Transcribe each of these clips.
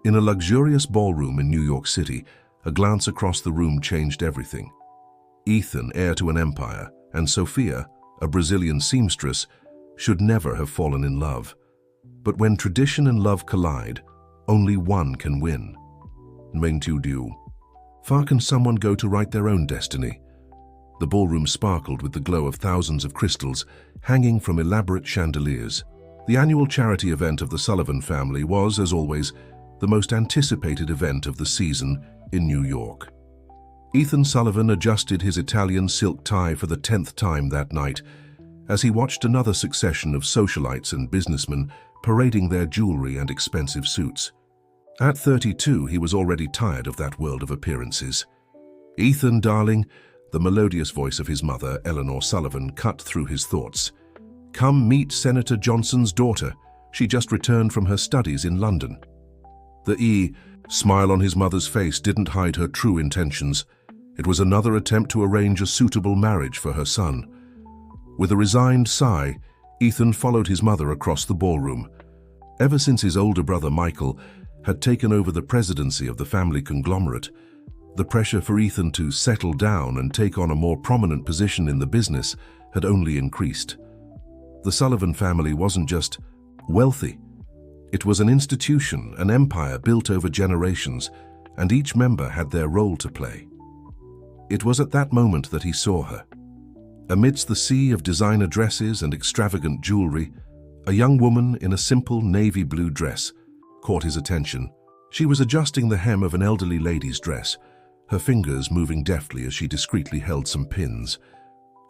In a luxurious ballroom in New York City, a glance across the room changed everything. Ethan, heir to an empire, and Sophia, a Brazilian seamstress, should never have fallen in love. But when tradition and love collide, only one can win. Main-tu Dieu. Far can someone go to write their own destiny? The ballroom sparkled with the glow of thousands of crystals hanging from elaborate chandeliers. The annual charity event of the Sullivan family was, as always, the most anticipated event of the season in New York. Ethan Sullivan adjusted his Italian silk tie for the 10th time that night as he watched another succession of socialites and businessmen parading their jewelry and expensive suits. At 32, he was already tired of that world of appearances. "Ethan, darling," the melodious voice of his mother, Eleanor Sullivan, cut through his thoughts. "Come meet Senator Johnson's daughter. She just returned from her studies in London." The smile on his mother's face didn't hide her true intentions. It was another attempt to arrange a suitable marriage for her son. With a resigned sigh, Ethan followed his mother across the ballroom. Ever since his older brother Michael had taken over the presidency of the family conglomerate, the pressure for Ethan to settle down and take on a more prominent position in the business had only increased. The Sullivan family wasn't just wealthy. It was an institution, an empire built over generations, and each member had their role to play. It was at that moment that he saw her. Amidst the sea of designer dresses and extravagant jewelry, a young woman in a simple navy blue dress caught his attention. She was adjusting the hem of an elderly lady's dress, her fingers moving deftly as she discreetly held some pins.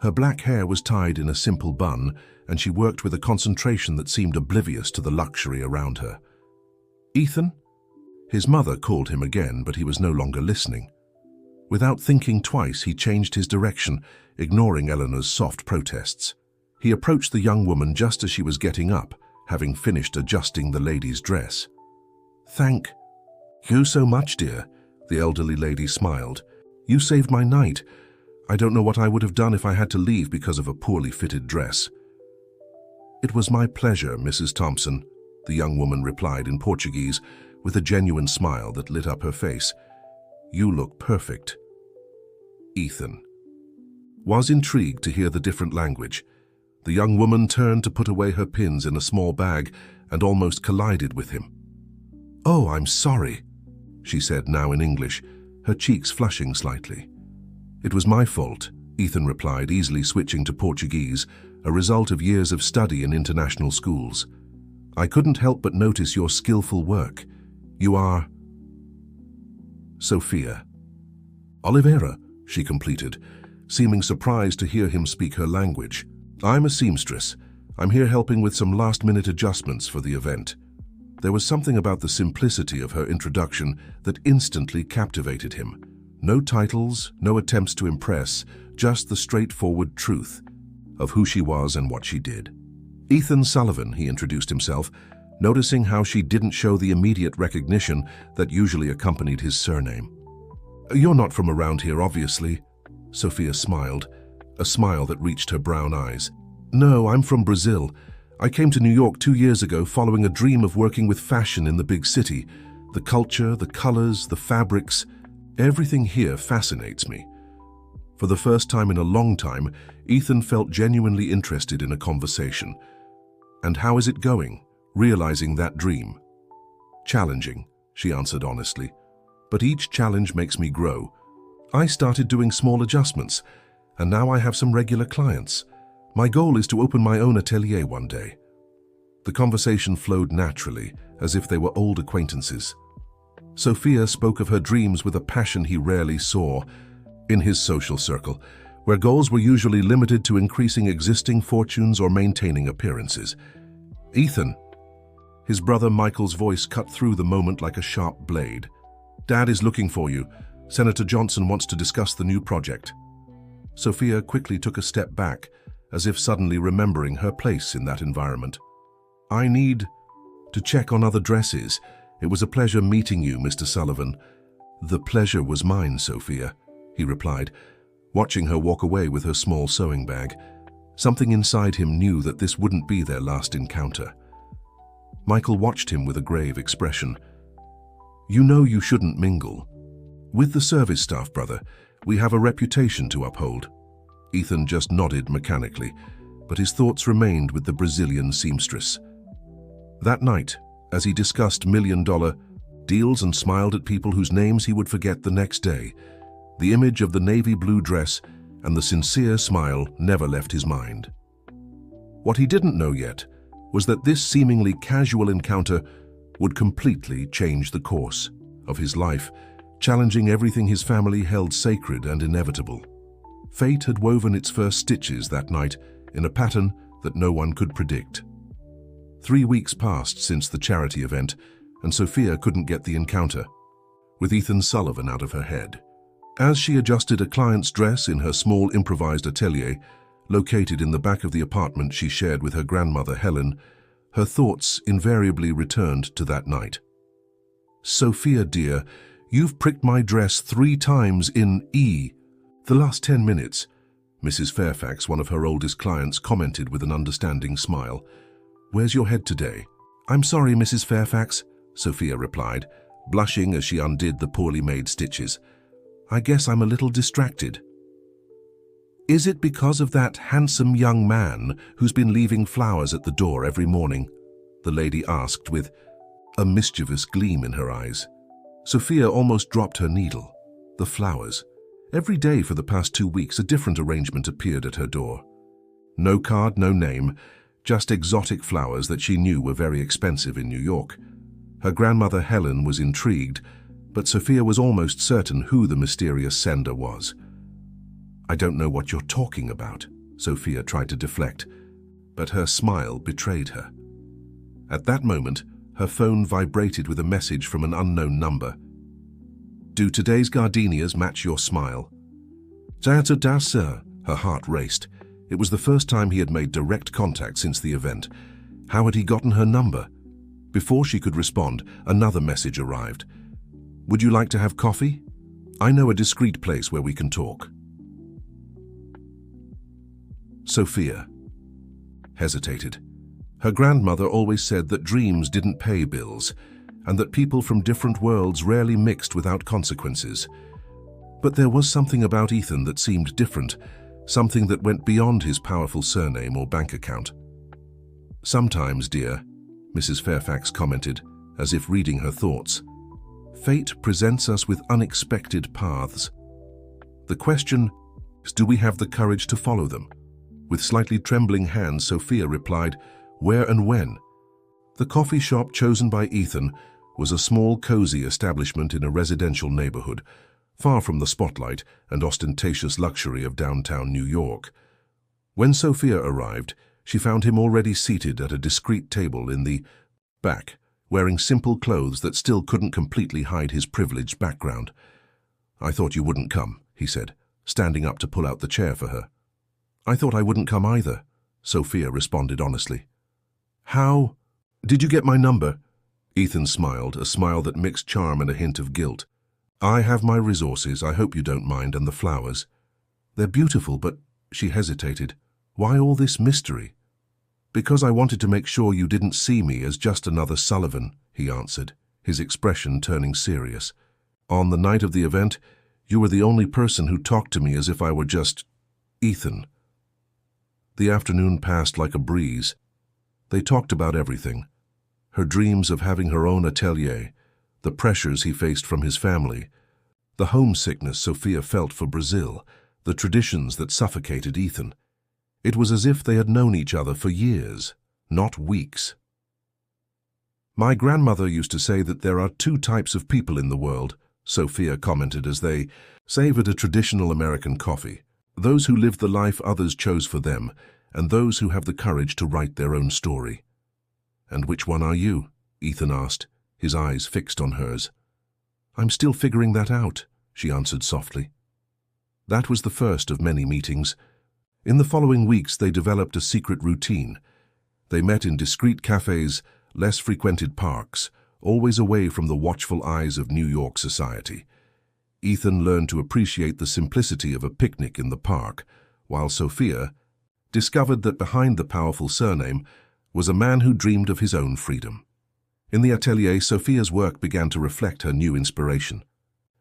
Her black hair was tied in a simple bun, and she worked with a concentration that seemed oblivious to the luxury around her. "Ethan?" His mother called him again, but he was no longer listening. Without thinking twice, he changed his direction, ignoring Eleanor's soft protests. He approached the young woman just as she was getting up, having finished adjusting the lady's dress. "Thank you so much, dear," the elderly lady smiled. "You saved my night. I don't know what I would have done if I had to leave because of a poorly fitted dress." "It was my pleasure, Mrs. Thompson," the young woman replied in Portuguese with a genuine smile that lit up her face. "You look perfect." Ethan was intrigued to hear the different language. The young woman turned to put away her pins in a small bag and almost collided with him. "Oh, I'm sorry," she said now in English, her cheeks flushing slightly. "It was my fault," Ethan replied, easily switching to Portuguese, a result of years of study in international schools. "I couldn't help but notice your skillful work. You are..." "Sophia." "Oliveira," she completed, seeming surprised to hear him speak her language. "I'm a seamstress. I'm here helping with some last-minute adjustments for the event." There was something about the simplicity of her introduction that instantly captivated him. No titles, no attempts to impress, just the straightforward truth of who she was and what she did. "Ethan Sullivan," he introduced himself, noticing how she didn't show the immediate recognition that usually accompanied his surname. "You're not from around here, obviously." Sophia smiled, a smile that reached her brown eyes. "No, I'm from Brazil. I came to New York 2 years ago following a dream of working with fashion in the big city. The culture, the colors, the fabrics, everything here fascinates me." For the first time in a long time, Ethan felt genuinely interested in a conversation. "And how is it going, realizing that dream?" "Challenging," she answered honestly. "But each challenge makes me grow. I started doing small adjustments, and now I have some regular clients. My goal is to open my own atelier one day." The conversation flowed naturally, as if they were old acquaintances. Sophia spoke of her dreams with a passion he rarely saw in his social circle, where goals were usually limited to increasing existing fortunes or maintaining appearances. "Ethan," his brother Michael's voice cut through the moment like a sharp blade. "Dad is looking for you. Senator Johnson wants to discuss the new project." Sophia quickly took a step back, as if suddenly remembering her place in that environment. "I need to check on other dresses. It was a pleasure meeting you, Mr. Sullivan." "The pleasure was mine, Sophia," he replied, watching her walk away with her small sewing bag. Something inside him knew that this wouldn't be their last encounter. Michael watched him with a grave expression. You know you shouldn't mingle. With the service staff, brother, we have a reputation to uphold. Ethan just nodded mechanically, but his thoughts remained with the Brazilian seamstress. That night, as he discussed million-dollar deals and smiled at people whose names he would forget the next day, the image of the navy blue dress and the sincere smile never left his mind. What he didn't know yet was that this seemingly casual encounter would completely change the course of his life, challenging everything his family held sacred and inevitable. Fate had woven its first stitches that night in a pattern that no one could predict. 3 weeks passed since the charity event, and Sophia couldn't get the encounter with Ethan Sullivan out of her head. As she adjusted a client's dress in her small improvised atelier, located in the back of the apartment she shared with her grandmother Helen, her thoughts invariably returned to that night. "Sophia, dear, you've pricked my dress 3 times in the last 10 minutes, Mrs. Fairfax, one of her oldest clients, commented with an understanding smile. "Where's your head today?" "I'm sorry, Mrs. Fairfax," Sophia replied, blushing as she undid the poorly made stitches. "I guess I'm a little distracted." "Is it because of that handsome young man who's been leaving flowers at the door every morning?" the lady asked with a mischievous gleam in her eyes. Sophia almost dropped her needle. The flowers. Every day for the past 2 weeks, a different arrangement appeared at her door. No card, no name, just exotic flowers that she knew were very expensive in New York. Her grandmother Helen was intrigued, but Sophia was almost certain who the mysterious sender was. "I don't know what you're talking about," Sophia tried to deflect, but her smile betrayed her. At that moment, her phone vibrated with a message from an unknown number. "Do today's gardenias match your smile?" Sir. Her heart raced. It was the first time he had made direct contact since the event. How had he gotten her number? Before she could respond, another message arrived. "Would you like to have coffee? I know a discreet place where we can talk." Sophia hesitated. Her grandmother always said that dreams didn't pay bills, and that people from different worlds rarely mixed without consequences. But there was something about Ethan that seemed different, something that went beyond his powerful surname or bank account. "Sometimes, dear," Mrs. Fairfax commented, as if reading her thoughts, "fate presents us with unexpected paths. The question is, do we have the courage to follow them?" With slightly trembling hands, Sophia replied, "Where and when?" The coffee shop chosen by Ethan was a small, cozy establishment in a residential neighborhood, far from the spotlight and ostentatious luxury of downtown New York. When Sophia arrived, she found him already seated at a discreet table in the back, wearing simple clothes that still couldn't completely hide his privileged background. "I thought you wouldn't come," he said, standing up to pull out the chair for her. "I thought I wouldn't come either," Sophia responded honestly. "How did you get my number?" Ethan smiled, a smile that mixed charm and a hint of guilt. "I have my resources, I hope you don't mind, and the flowers. They're beautiful, but..." She hesitated. "Why all this mystery?" "Because I wanted to make sure you didn't see me as just another Sullivan," he answered, his expression turning serious. "On the night of the event, you were the only person who talked to me as if I were just Ethan." The afternoon passed like a breeze. They talked about everything. Her dreams of having her own atelier, the pressures he faced from his family, the homesickness Sophia felt for Brazil, the traditions that suffocated Ethan. It was as if they had known each other for years, not weeks. "My grandmother used to say that there are 2 types of people in the world," Sophia commented as they savored a traditional American coffee. "Those who live the life others chose for them, and those who have the courage to write their own story." "And which one are you?" Ethan asked, his eyes fixed on hers. "I'm still figuring that out," she answered softly. That was the first of many meetings. In the following weeks, they developed a secret routine. They met in discreet cafes, less frequented parks, always away from the watchful eyes of New York society. Ethan learned to appreciate the simplicity of a picnic in the park, while Sophia discovered that behind the powerful surname was a man who dreamed of his own freedom. In the atelier, Sophia's work began to reflect her new inspiration.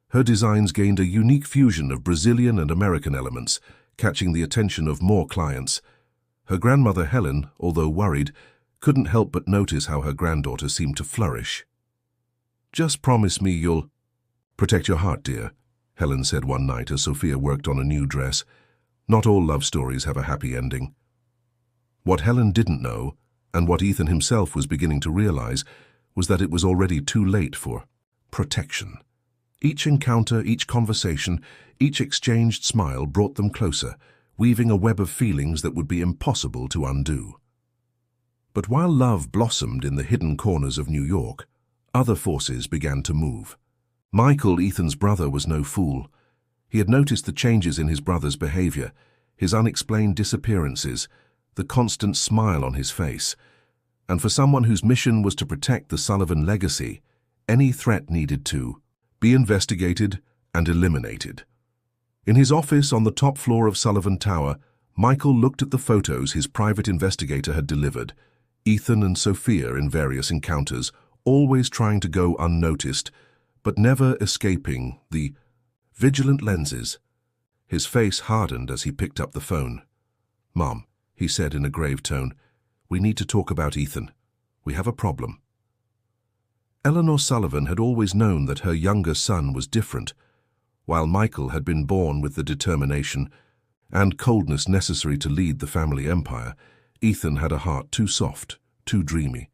Her designs gained a unique fusion of Brazilian and American elements, catching the attention of more clients. Her grandmother Helen, although worried, couldn't help but notice how her granddaughter seemed to flourish. "Just promise me you'll protect your heart, dear," Helen said one night as Sophia worked on a new dress. "Not all love stories have a happy ending." What Helen didn't know, and what Ethan himself was beginning to realize, was that it was already too late for protection. Each encounter, each conversation, each exchanged smile brought them closer, weaving a web of feelings that would be impossible to undo. But while love blossomed in the hidden corners of New York, other forces began to move. Michael, Ethan's brother, was no fool. He had noticed the changes in his brother's behavior, his unexplained disappearances, the constant smile on his face. And for someone whose mission was to protect the Sullivan legacy, any threat needed to be investigated and eliminated. In his office on the top floor of Sullivan Tower, Michael looked at the photos his private investigator had delivered, Ethan and Sophia in various encounters, always trying to go unnoticed, but never escaping the vigilant lenses. His face hardened as he picked up the phone. "Mom," he said in a grave tone, "we need to talk about Ethan. We have a problem." Eleanor Sullivan had always known that her younger son was different. While Michael had been born with the determination and coldness necessary to lead the family empire, Ethan had a heart too soft, too dreamy.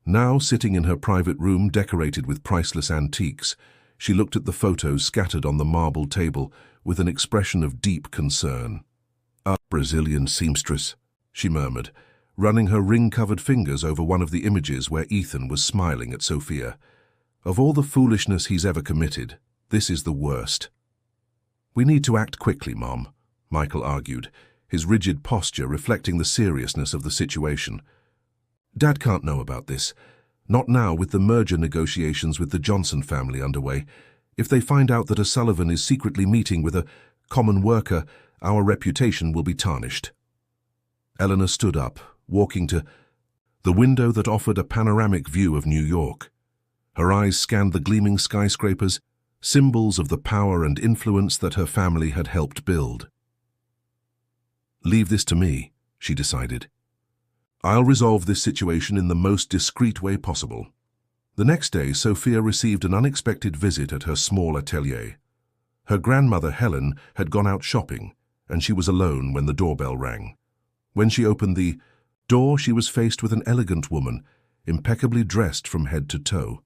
Now, sitting in her private room decorated with priceless antiques, she looked at the photos scattered on the marble table with an expression of deep concern. "A Brazilian seamstress," she murmured, running her ring-covered fingers over one of the images where Ethan was smiling at Sophia. "Of all the foolishness he's ever committed, this is the worst." "We need to act quickly, Mom," Michael argued, his rigid posture reflecting the seriousness of the situation. "Dad can't know about this. Not now, with the merger negotiations with the Johnson family underway. If they find out that a Sullivan is secretly meeting with a common worker, our reputation will be tarnished." Eleanor stood up, walking to the window that offered a panoramic view of New York. Her eyes scanned the gleaming skyscrapers, symbols of the power and influence that her family had helped build. "Leave this to me," she decided. "I'll resolve this situation in the most discreet way possible." The next day, Sophia received an unexpected visit at her small atelier. Her grandmother Helen had gone out shopping, and she was alone when the doorbell rang. When she opened the door, she was faced with an elegant woman, impeccably dressed from head to toe.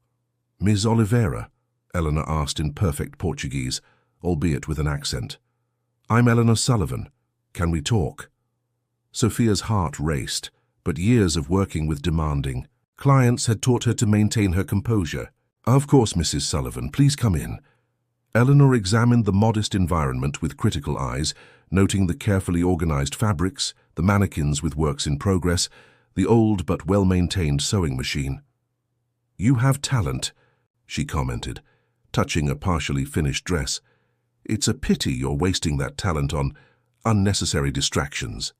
"Ms. Oliveira?" Eleanor asked in perfect Portuguese, albeit with an accent. "I'm Eleanor Sullivan. Can we talk?" Sophia's heart raced, but years of working with demanding clients had taught her to maintain her composure. "Of course, Mrs. Sullivan, please come in." Eleanor examined the modest environment with critical eyes, noting the carefully organized fabrics, the mannequins with works in progress, the old but well-maintained sewing machine. "You have talent," she commented, touching a partially finished dress. "It's a pity you're wasting that talent on unnecessary distractions."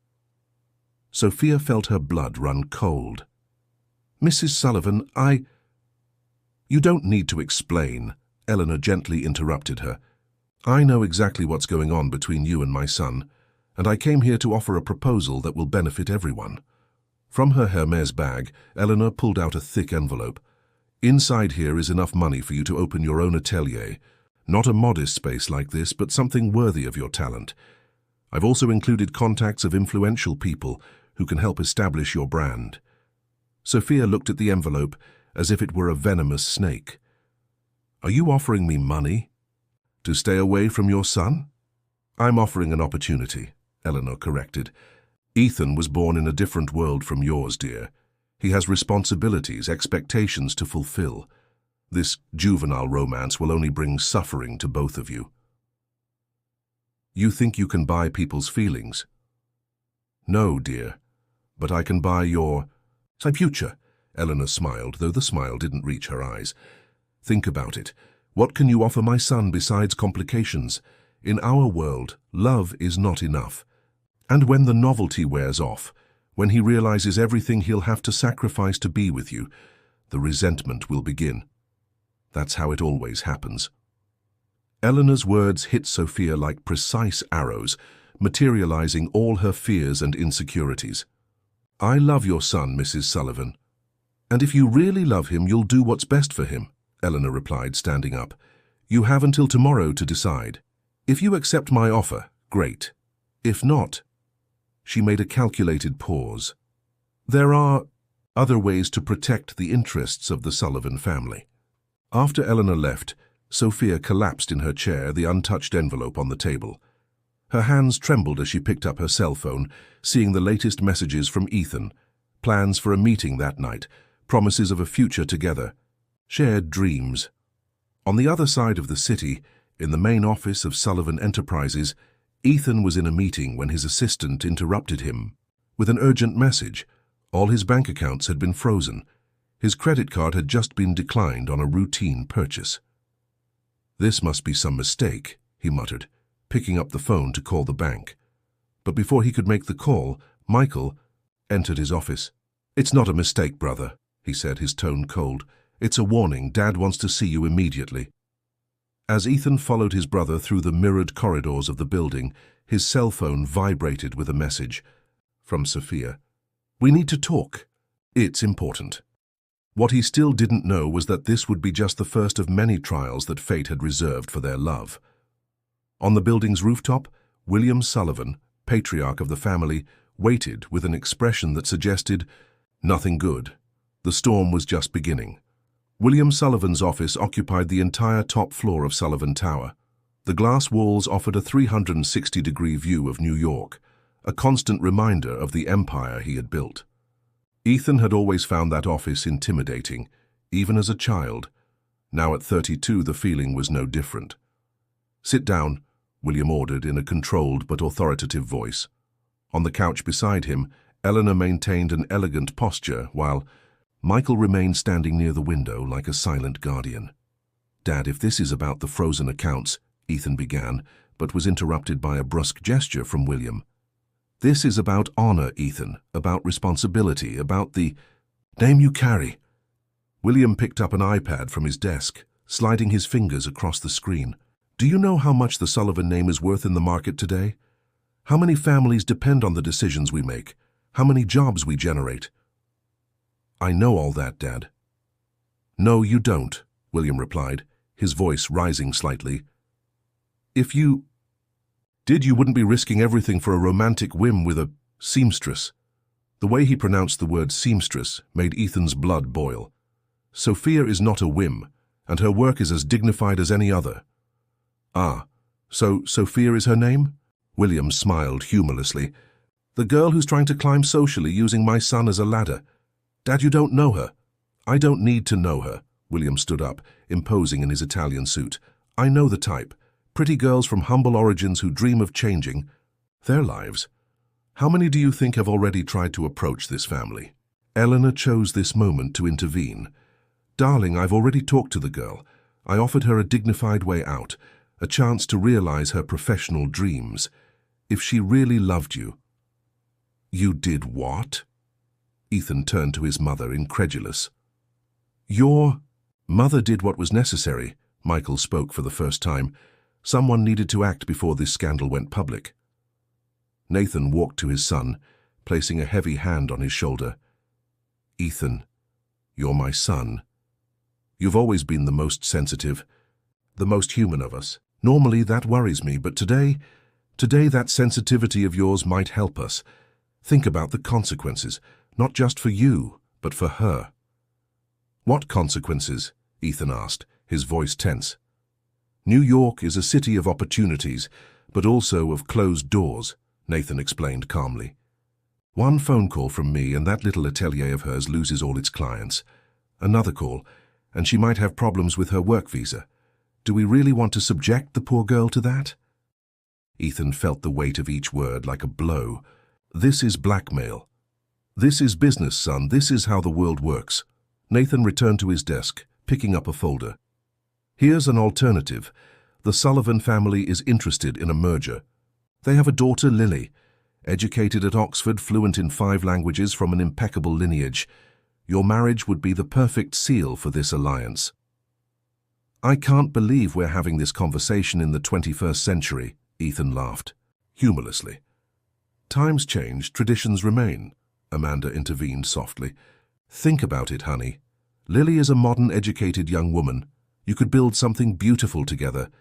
Sophia felt her blood run cold. "Mrs. Sullivan, You don't need to explain," Eleanor gently interrupted her. "I know exactly what's going on between you and my son, and I came here to offer a proposal that will benefit everyone." From her Hermes bag, Eleanor pulled out a thick envelope. "Inside here is enough money for you to open your own atelier. Not a modest space like this, but something worthy of your talent. I've also included contacts of influential people who can help establish your brand." Sophia looked at the envelope as if it were a venomous snake. "Are you offering me money? To stay away from your son?" "I'm offering an opportunity," Eleanor corrected. "Ethan was born in a different world from yours, dear. He has responsibilities, expectations to fulfill. This juvenile romance will only bring suffering to both of you." "You think you can buy people's feelings?" "No, dear, but I can buy your future." Eleanor smiled, though the smile didn't reach her eyes. "Think about it. What can you offer my son besides complications? In our world, love is not enough. And when the novelty wears off, when he realizes everything he'll have to sacrifice to be with you, the resentment will begin. That's how it always happens. Eleanor's words hit Sophia like precise arrows, materializing all her fears and insecurities. "I love your son, Mrs. Sullivan. And if you really love him, you'll do what's best for him," Eleanor replied, standing up. "You have until tomorrow to decide. If you accept my offer, great. If not..." She made a calculated pause. "There are other ways to protect the interests of the Sullivan family." After Eleanor left, Sophia collapsed in her chair, the untouched envelope on the table. Her hands trembled as she picked up her cell phone, seeing the latest messages from Ethan, plans for a meeting that night, promises of a future together, shared dreams. On the other side of the city, in the main office of Sullivan Enterprises, Ethan was in a meeting when his assistant interrupted him with an urgent message. All his bank accounts had been frozen. His credit card had just been declined on a routine purchase. "This must be some mistake," he muttered, picking up the phone to call the bank. But before he could make the call, Michael entered his office. "It's not a mistake, brother," he said, his tone cold. "It's a warning. Dad wants to see you immediately." As Ethan followed his brother through the mirrored corridors of the building, his cell phone vibrated with a message from Sophia. "We need to talk. It's important." What he still didn't know was that this would be just the first of many trials that fate had reserved for their love. On the building's rooftop, William Sullivan, patriarch of the family, waited with an expression that suggested nothing good. The storm was just beginning. William Sullivan's office occupied the entire top floor of Sullivan Tower. The glass walls offered a 360-degree view of New York, a constant reminder of the empire he had built. Ethan had always found that office intimidating, even as a child. Now at 32, the feeling was no different. "Sit down," William ordered in a controlled but authoritative voice. On the couch beside him, Eleanor maintained an elegant posture, while Michael remained standing near the window like a silent guardian. "Dad, if this is about the frozen accounts," Ethan began, but was interrupted by a brusque gesture from William. "This is about honor, Ethan, about responsibility, about the name you carry." William picked up an iPad from his desk, sliding his fingers across the screen. "Do you know how much the Sullivan name is worth in the market today? How many families depend on the decisions we make? How many jobs we generate?" "I know all that, Dad." "No, you don't," William replied, his voice rising slightly. "If you did, you wouldn't be risking everything for a romantic whim with a seamstress." The way he pronounced the word seamstress made Ethan's blood boil. "Sophia is not a whim, and her work is as dignified as any other." "Ah, so Sophia is her name?" William smiled humorlessly. "The girl who's trying to climb socially using my son as a ladder. Dad, you don't know her." "I don't need to know her." William stood up, imposing in his Italian suit. "I know the type. Pretty girls from humble origins who dream of changing their lives. How many do you think have already tried to approach this family?" Eleanor chose this moment to intervene. "Darling, I've already talked to the girl. I offered her a dignified way out, a chance to realize her professional dreams. If she really loved you..." "You did what?" Ethan turned to his mother, incredulous. "Your mother did what was necessary," Michael spoke for the first time. "Someone needed to act before this scandal went public." Nathan walked to his son, placing a heavy hand on his shoulder. "Ethan, you're my son. You've always been the most sensitive, the most human of us. Normally that worries me, but today that sensitivity of yours might help us. Think about the consequences, not just for you, but for her." "What consequences?" Ethan asked, his voice tense. "New York is a city of opportunities, but also of closed doors," Nathan explained calmly. "One phone call from me and that little atelier of hers loses all its clients. Another call, and she might have problems with her work visa. Do we really want to subject the poor girl to that?" Ethan felt the weight of each word like a blow. "This is blackmail. This is business, son. This is how the world works." Nathan returned to his desk, picking up a folder. "Here's an alternative. The Sullivan family is interested in a merger. They have a daughter, Lily, educated at Oxford, fluent in 5 languages from an impeccable lineage. Your marriage would be the perfect seal for this alliance." "I can't believe we're having this conversation in the 21st century," Ethan laughed, humorlessly. "Times change, traditions remain," Amanda intervened softly. "Think about it, honey. Lily is a modern, educated young woman. You could build something beautiful together.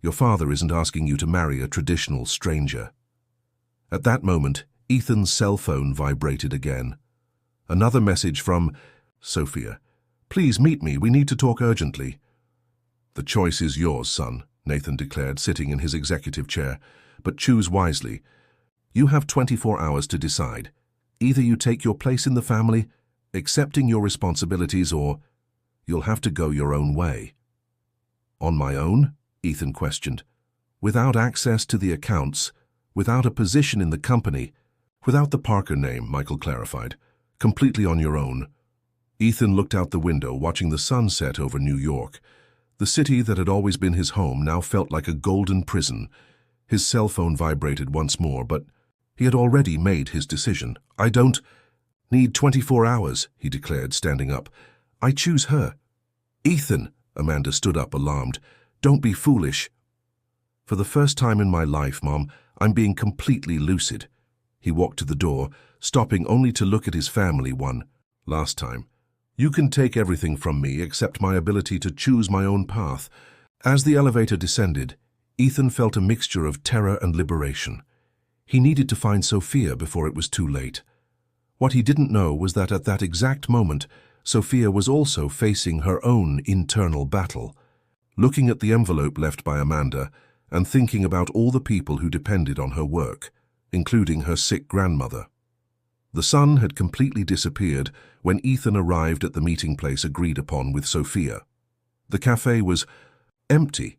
Your father isn't asking you to marry a traditional stranger." At that moment, Ethan's cell phone vibrated again. Another message from Sophia. "Please meet me. We need to talk urgently." "The choice is yours, son," Nathan declared, sitting in his executive chair. "But choose wisely. You have 24 hours to decide. Either you take your place in the family, accepting your responsibilities, or you'll have to go your own way." "On my own?" Ethan questioned. "Without access to the accounts, without a position in the company, without the Parker name," Michael clarified. "Completely on your own." Ethan looked out the window, watching the sun set over New York. The city that had always been his home now felt like a golden prison. His cell phone vibrated once more, but he had already made his decision. "I don't need 24 hours, he declared, standing up. "I choose her." "Ethan," Amanda stood up, alarmed. "Don't be foolish." "For the first time in my life, Mom, I'm being completely lucid." He walked to the door, stopping only to look at his family one last time. "You can take everything from me except my ability to choose my own path." As the elevator descended, Ethan felt a mixture of terror and liberation. He needed to find Sophia before it was too late. What he didn't know was that at that exact moment, Sophia was also facing her own internal battle. Looking at the envelope left by Amanda and thinking about all the people who depended on her work, including her sick grandmother. The sun had completely disappeared when Ethan arrived at the meeting place agreed upon with Sophia. The cafe was empty,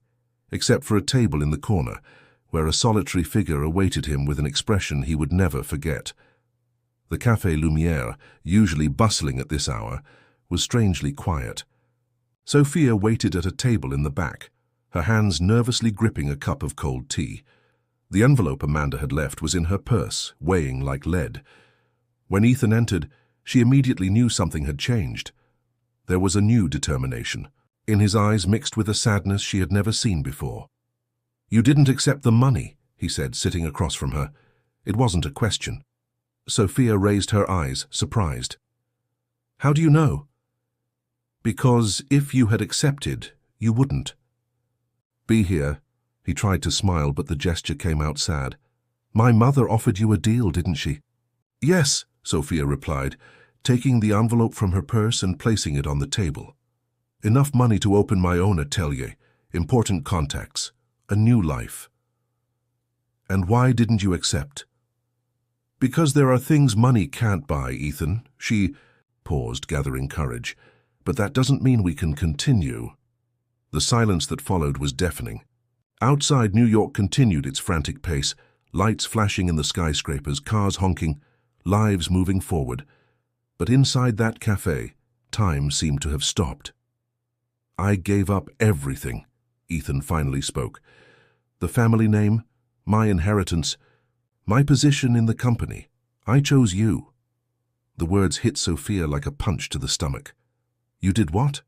except for a table in the corner, where a solitary figure awaited him with an expression he would never forget. The Café Lumière, usually bustling at this hour, was strangely quiet. Sophia waited at a table in the back, her hands nervously gripping a cup of cold tea. The envelope Amanda had left was in her purse, weighing like lead. When Ethan entered, she immediately knew something had changed. There was a new determination, in his eyes mixed with a sadness she had never seen before. "You didn't accept the money," he said, sitting across from her. It wasn't a question. Sophia raised her eyes, surprised. "How do you know?" "Because if you had accepted, you wouldn't." "Be here." He tried to smile, but the gesture came out sad. "My mother offered you a deal, didn't she?" "Yes," Sophia replied, taking the envelope from her purse and placing it on the table. "Enough money to open my own atelier, important contacts, a new life." "And why didn't you accept?" "Because there are things money can't buy, Ethan." She paused, gathering courage. "But that doesn't mean we can continue." The silence that followed was deafening. Outside, New York continued its frantic pace, lights flashing in the skyscrapers, cars honking, lives moving forward. But inside that cafe, time seemed to have stopped. "I gave up everything," Ethan finally spoke. "The family name, my inheritance, my position in the company. I chose you." The words hit Sophia like a punch to the stomach. "You did what?"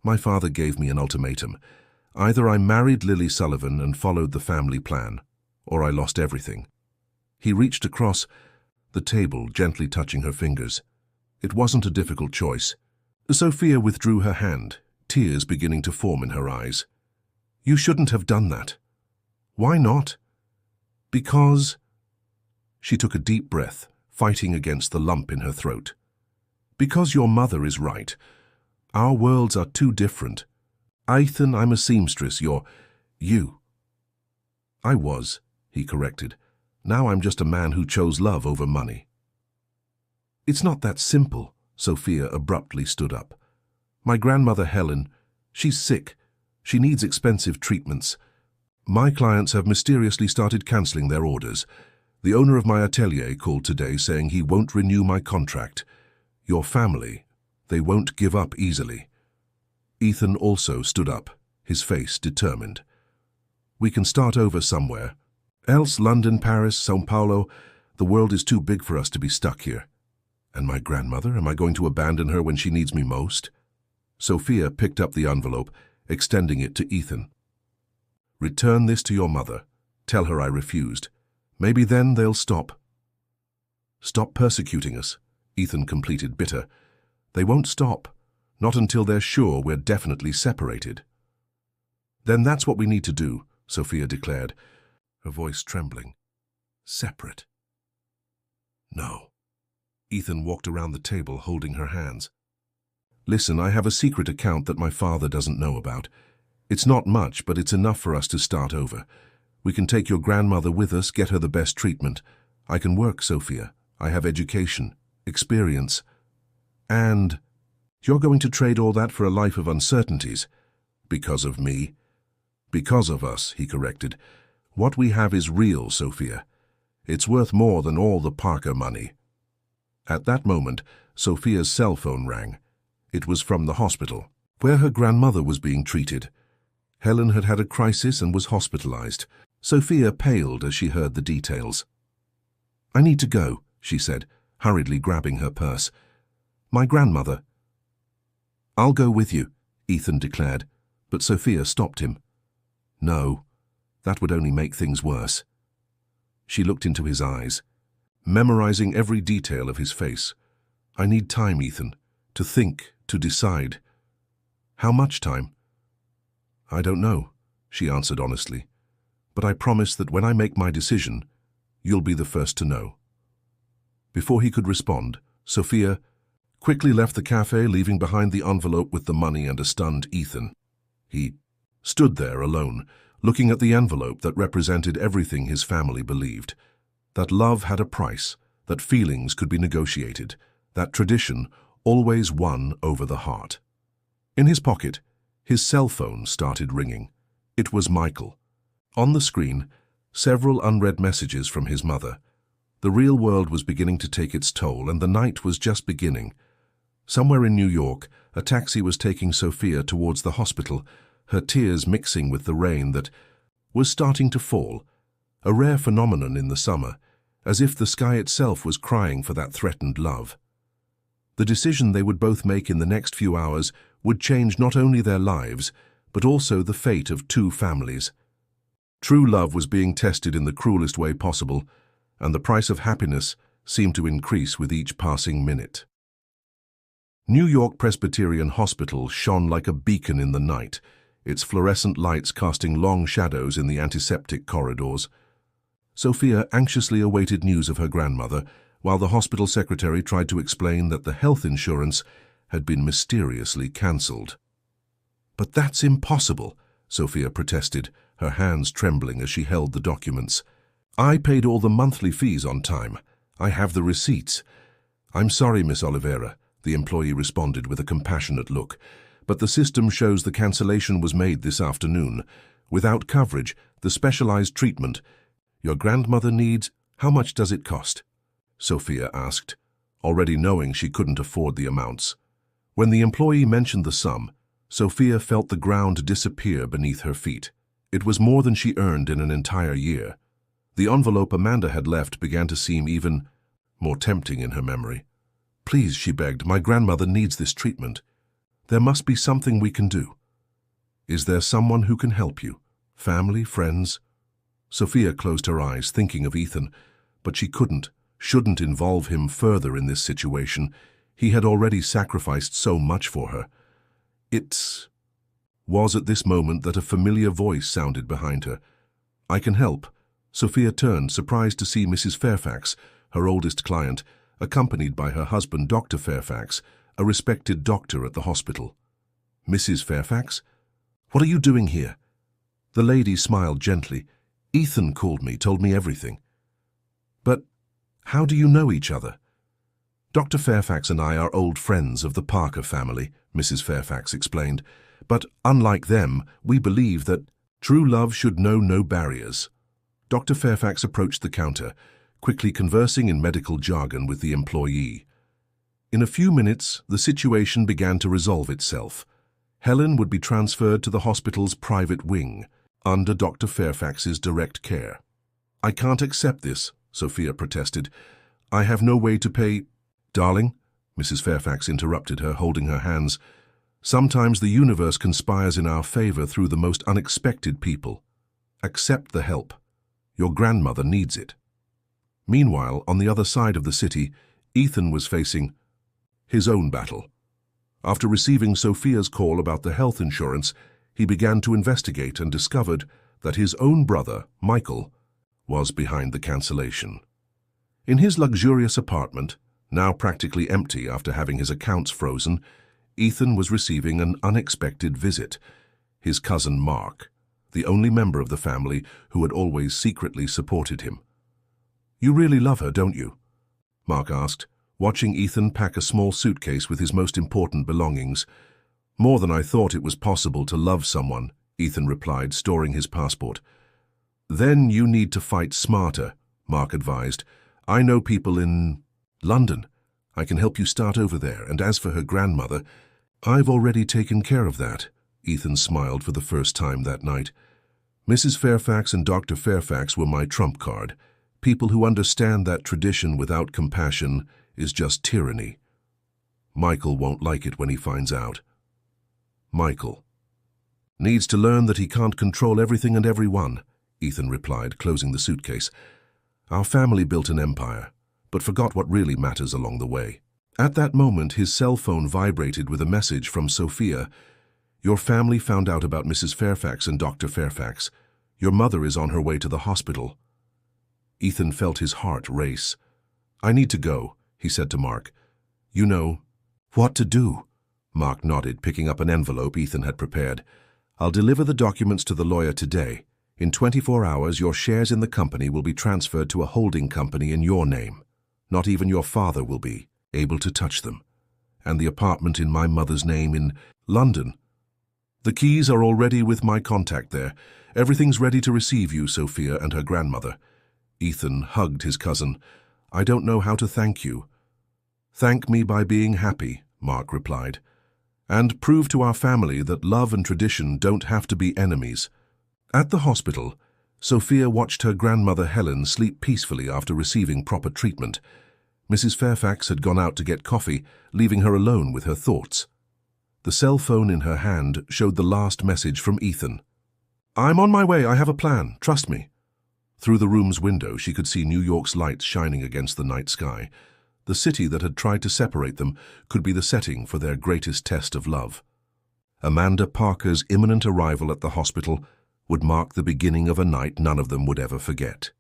"My father gave me an ultimatum. Either I married Lily Sullivan and followed the family plan, or I lost everything." He reached across the table, gently touching her fingers. It wasn't a difficult choice. Sophia withdrew her hand, tears beginning to form in her eyes. "You shouldn't have done that." "Why not?" "Because—" She took a deep breath, fighting against the lump in her throat. "Because your mother is right. Our worlds are too different. Ethan, I'm a seamstress. You're you." "I was," he corrected. "Now I'm just a man who chose love over money." "It's not that simple," Sophia abruptly stood up. "My grandmother Helen, she's sick. She needs expensive treatments. My clients have mysteriously started canceling their orders. The owner of my atelier called today saying he won't renew my contract. Your family, they won't give up easily." Ethan also stood up, his face determined. "We can start over somewhere. Else London, Paris, São Paulo, the world is too big for us to be stuck here." And my grandmother? Am I going to abandon her when she needs me most? Sophia picked up the envelope, extending it to Ethan. Return this to your mother. Tell her I refused. Maybe then they'll stop. Stop persecuting us, Ethan completed, bitter. They won't stop. Not until they're sure we're definitely separated. Then that's what we need to do, Sophia declared, her voice trembling. Separate. No. Ethan walked around the table holding her hands. Listen, I have a secret account that my father doesn't know about. It's not much, but it's enough for us to start over. We can take your grandmother with us, get her the best treatment. I can work, Sophia. I have education, experience. And you're going to trade all that for a life of uncertainties. Because of me. Because of us, he corrected. What we have is real, Sophia. It's worth more than all the Parker money. At that moment, Sophia's cell phone rang. It was from the hospital, where her grandmother was being treated. Helen had had a crisis and was hospitalized. Sophia paled as she heard the details. I need to go, she said, hurriedly grabbing her purse. My grandmother. I'll go with you, Ethan declared, but Sophia stopped him. No, that would only make things worse. She looked into his eyes, memorizing every detail of his face. I need time, Ethan, to think, to decide. How much time? I don't know, she answered honestly, but I promise that when I make my decision, you'll be the first to know. Before he could respond, Sophia quickly left the cafe, leaving behind the envelope with the money and a stunned Ethan. He stood there alone, looking at the envelope that represented everything his family believed. That love had a price, that feelings could be negotiated, that tradition always won over the heart. In his pocket, his cell phone started ringing. It was Michael. On the screen, several unread messages from his mother. The real world was beginning to take its toll, and the night was just beginning. Somewhere in New York, a taxi was taking Sophia towards the hospital, her tears mixing with the rain that was starting to fall, a rare phenomenon in the summer, as if the sky itself was crying for that threatened love. The decision they would both make in the next few hours would change not only their lives, but also the fate of two families. True love was being tested in the cruelest way possible, and the price of happiness seemed to increase with each passing minute. New York Presbyterian Hospital shone like a beacon in the night, its fluorescent lights casting long shadows in the antiseptic corridors. Sophia anxiously awaited news of her grandmother, while the hospital secretary tried to explain that the health insurance had been mysteriously cancelled. But that's impossible, Sophia protested, her hands trembling as she held the documents. I paid all the monthly fees on time. I have the receipts. I'm sorry, Miss Oliveira, the employee responded with a compassionate look, but the system shows the cancellation was made this afternoon. Without coverage, the specialized treatment your grandmother needs, how much does it cost? Sophia asked, already knowing she couldn't afford the amounts. When the employee mentioned the sum, Sophia felt the ground disappear beneath her feet. It was more than she earned in an entire year. The envelope Amanda had left began to seem even more tempting in her memory. Please, she begged, my grandmother needs this treatment. There must be something we can do. Is there someone who can help you? Family, friends? Sophia closed her eyes, thinking of Ethan, but she shouldn't involve him further in this situation. He had already sacrificed so much for her. It was at this moment that a familiar voice sounded behind her. I can help. Sophia turned, surprised to see Mrs. Fairfax, her oldest client, accompanied by her husband, Dr. Fairfax, a respected doctor at the hospital. Mrs. Fairfax? What are you doing here? The lady smiled gently. Ethan called me, told me everything. But how do you know each other? Dr. Fairfax and I are old friends of the Parker family, Mrs. Fairfax explained. But unlike them, we believe that true love should know no barriers. Dr. Fairfax approached the counter, quickly conversing in medical jargon with the employee. In a few minutes, the situation began to resolve itself. Helen would be transferred to the hospital's private wing, under Dr. Fairfax's direct care. I can't accept this, Sophia protested. I have no way to pay. Darling, Mrs. Fairfax interrupted her, holding her hands, sometimes the universe conspires in our favor through the most unexpected people. Accept the help. Your grandmother needs it. Meanwhile, on the other side of the city, Ethan was facing his own battle. After receiving Sophia's call about the health insurance, he began to investigate and discovered that his own brother, Michael, was behind the cancellation. In his luxurious apartment, now practically empty after having his accounts frozen, Ethan was receiving an unexpected visit. His cousin Mark, the only member of the family who had always secretly supported him. "You really love her, don't you?" Mark asked, watching Ethan pack a small suitcase with his most important belongings. "More than I thought it was possible to love someone," Ethan replied, storing his passport. "Then you need to fight smarter," Mark advised. "I know people in London. I can help you start over there, and as for her grandmother, I've already taken care of that." Ethan smiled for the first time that night. "Mrs. Fairfax and Dr. Fairfax were my trump card. People who understand that tradition without compassion is just tyranny. Michael won't like it when he finds out. Michael needs to learn that he can't control everything and everyone," Ethan replied, closing the suitcase. "Our family built an empire, but forgot what really matters along the way." At that moment, his cell phone vibrated with a message from Sophia. "Your family found out about Mrs. Fairfax and Dr. Fairfax. Your mother is on her way to the hospital." Ethan felt his heart race. "I need to go," he said to Mark. "You know what to do." Mark nodded, picking up an envelope Ethan had prepared. "I'll deliver the documents to the lawyer today. In 24 hours, your shares in the company will be transferred to a holding company in your name. Not even your father will be able to touch them. And the apartment in my mother's name in London. The keys are already with my contact there. Everything's ready to receive you, Sophia and her grandmother." Ethan hugged his cousin. "I don't know how to thank you." "Thank me by being happy," Mark replied. "And prove to our family that love and tradition don't have to be enemies." At the hospital, Sophia watched her grandmother Helen sleep peacefully after receiving proper treatment. Mrs. Fairfax had gone out to get coffee, leaving her alone with her thoughts. The cell phone in her hand showed the last message from Ethan. "I'm on my way. I have a plan. Trust me." Through the room's window, she could see New York's lights shining against the night sky. The city that had tried to separate them could be the setting for their greatest test of love. Amanda Parker's imminent arrival at the hospital would mark the beginning of a night none of them would ever forget.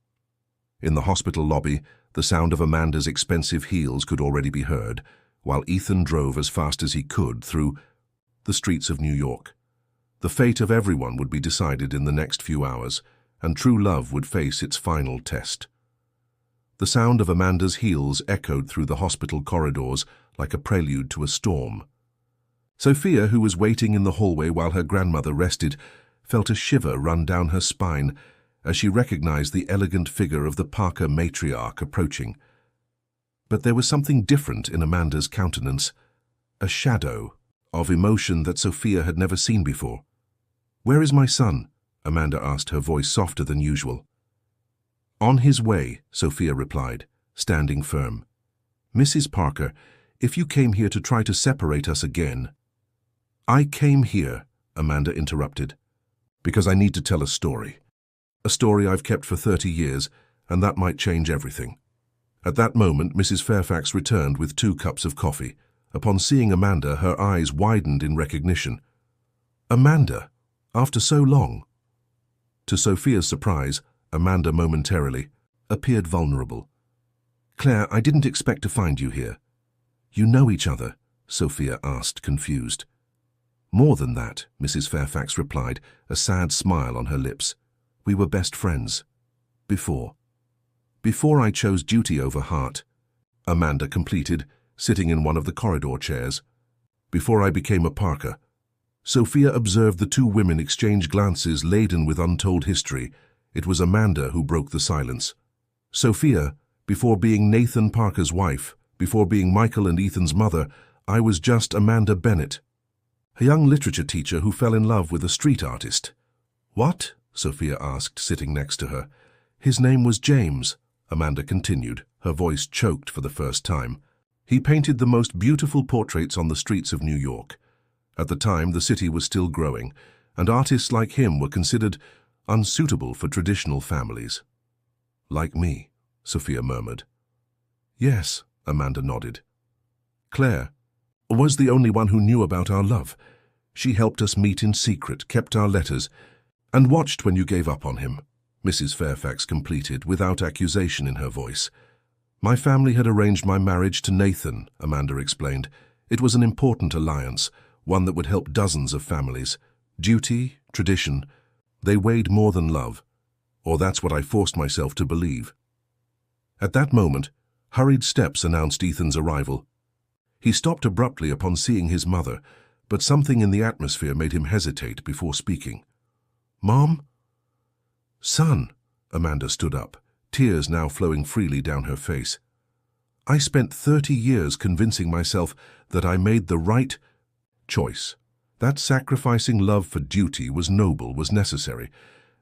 In the hospital lobby, the sound of Amanda's expensive heels could already be heard, while Ethan drove as fast as he could through the streets of New York. The fate of everyone would be decided in the next few hours, and true love would face its final test. The sound of Amanda's heels echoed through the hospital corridors like a prelude to a storm. Sophia, who was waiting in the hallway while her grandmother rested, felt a shiver run down her spine as she recognized the elegant figure of the Parker matriarch approaching. But there was something different in Amanda's countenance, a shadow of emotion that Sophia had never seen before. "Where is my son?" Amanda asked, her voice softer than usual. "On his way," Sophia replied, standing firm. "Mrs. Parker, if you came here to try to separate us again—" "I came here," Amanda interrupted, "because I need to tell a story. A story I've kept for 30 years, and that might change everything." At that moment, Mrs. Fairfax returned with 2 cups of coffee. Upon seeing Amanda, her eyes widened in recognition. "Amanda, after so long?" To Sophia's surprise, Amanda momentarily appeared vulnerable. "Claire, I didn't expect to find you here." "You know each other?" Sophia asked, confused. "More than that," Mrs. Fairfax replied, a sad smile on her lips. "We were best friends. Before I chose duty over heart," Amanda completed, sitting in one of the corridor chairs. "Before I became a Parker." Sophia observed the 2 women exchange glances laden with untold history. It was Amanda who broke the silence. "Sophia, before being Nathan Parker's wife, before being Michael and Ethan's mother, I was just Amanda Bennett, a young literature teacher who fell in love with a street artist." "What?" Sophia asked, sitting next to her. "His name was James," Amanda continued, her voice choked for the first time. He painted the most beautiful portraits on the streets of New York. At the time, the city was still growing, and artists like him were considered unsuitable for traditional families. "Like me," Sophia murmured. "Yes," Amanda nodded. "Claire was the only one who knew about our love. She helped us meet in secret, kept our letters, and watched when you gave up on him," Mrs. Fairfax completed, without accusation in her voice. "My family had arranged my marriage to Nathan," Amanda explained. "It was an important alliance, one that would help dozens of families. Duty, tradition, they weighed more than love. Or that's what I forced myself to believe." At that moment, hurried steps announced Ethan's arrival. He stopped abruptly upon seeing his mother, but something in the atmosphere made him hesitate before speaking. "Mom?" "Son," Amanda stood up, tears now flowing freely down her face. "I spent 30 years convincing myself that I made the right choice. That sacrificing love for duty was noble, was necessary.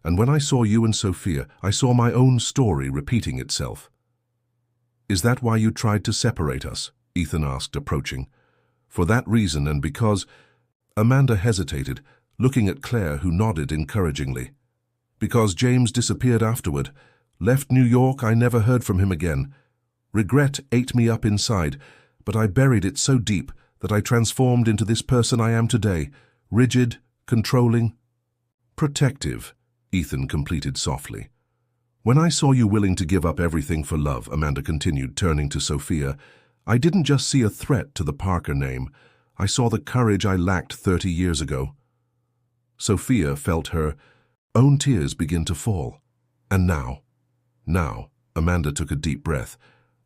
And when I saw you and Sophia, I saw my own story repeating itself." "Is that why you tried to separate us?" Ethan asked, approaching. "For that reason and because—" Amanda hesitated, looking at Claire, who nodded encouragingly. "Because James disappeared afterward. Left New York, I never heard from him again. Regret ate me up inside, but I buried it so deep that I transformed into this person I am today, rigid, controlling, protective," Ethan completed softly. "When I saw you willing to give up everything for love," Amanda continued, turning to Sophia, "I didn't just see a threat to the Parker name. I saw the courage I lacked 30 years ago." Sophia felt her own tears begin to fall. "And now," Amanda took a deep breath,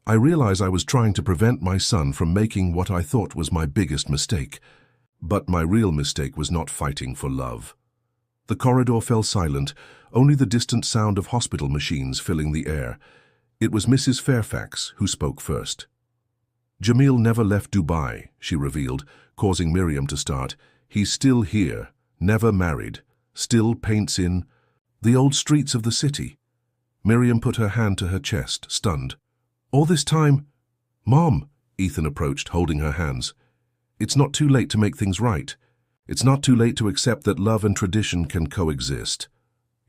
"I realize I was trying to prevent my son from making what I thought was my biggest mistake. But my real mistake was not fighting for love." The corridor fell silent, only the distant sound of hospital machines filling the air. It was Mrs. Fairfax who spoke first. "Jamil never left Dubai," she revealed, causing Miriam to start. "He's still here, never married, still paints in the old streets of the city." Miriam put her hand to her chest, stunned. "All this time—" "Mom," Ethan approached, holding her hands. "It's not too late to make things right. It's not too late to accept that love and tradition can coexist."